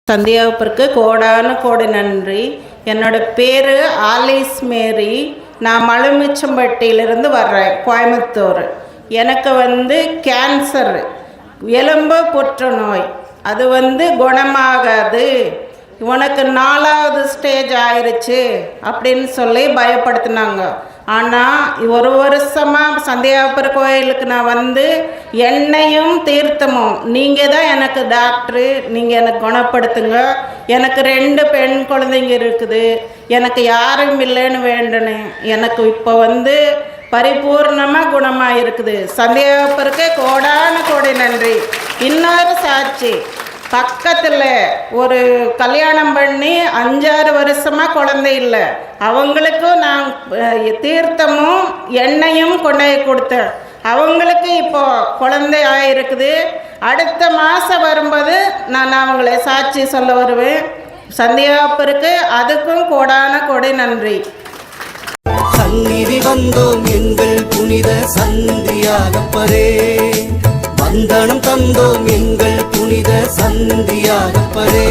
சந்தியாவுக்கு கோடான கோடி நன்றி. என்னோட பேர் ஆலிஸ் மேரி. நான் மலுமிச்சம்பட்டியிலிருந்து வர்றேன், கோயம்புத்தூர். எனக்கு கேன்சர், எலும்பு புற்றுநோய். அது குணமாகாது, உனக்கு 4வது ஸ்டேஜ் ஆயிடுச்சு அப்படின்னு சொல்லி பயப்படுத்தினாங்க. ஆனால் ஒரு வருஷமாக சந்தியாபுர கோயிலுக்கு நான் எண்ணெயும் தீர்த்தமும், நீங்கள் தான் எனக்கு டாக்டரு, நீங்கள் எனக்கு குணப்படுத்துங்க. எனக்கு 2 பெண் குழந்தைங்க இருக்குது, எனக்கு யாரும் இல்லைன்னு வேண்டனேன். எனக்கு இப்போ பரிபூர்ணமாக குணமாக இருக்குது. சந்தியாபுரக்கு கோடான கோடி நன்றி. இன்னொரு சாட்சி, பக்கத்தில் ஒரு கல்யாணம் பண்ணி 5-6 வருஷமாக குழந்தை இல்லை, அவங்களுக்கும் நான் தீர்த்தமும் எண்ணெயும் கொண்டு கொடுத்தேன். அவங்களுக்கு இப்போ குழந்தை ஆகிருக்குது. அடுத்த மாதம் வரும்போது நான் அவங்களை சாட்சி சொல்ல வருவேன். சந்தியாபுரக்கு அதுக்கும் கோடான கோடி நன்றி. சந்நிதி வந்தோம் எங்கள் புனித சந்தியாகப்பரே, வந்தனம் தந்தோம் எங்கள் புனித சந்தியாகப்பரே.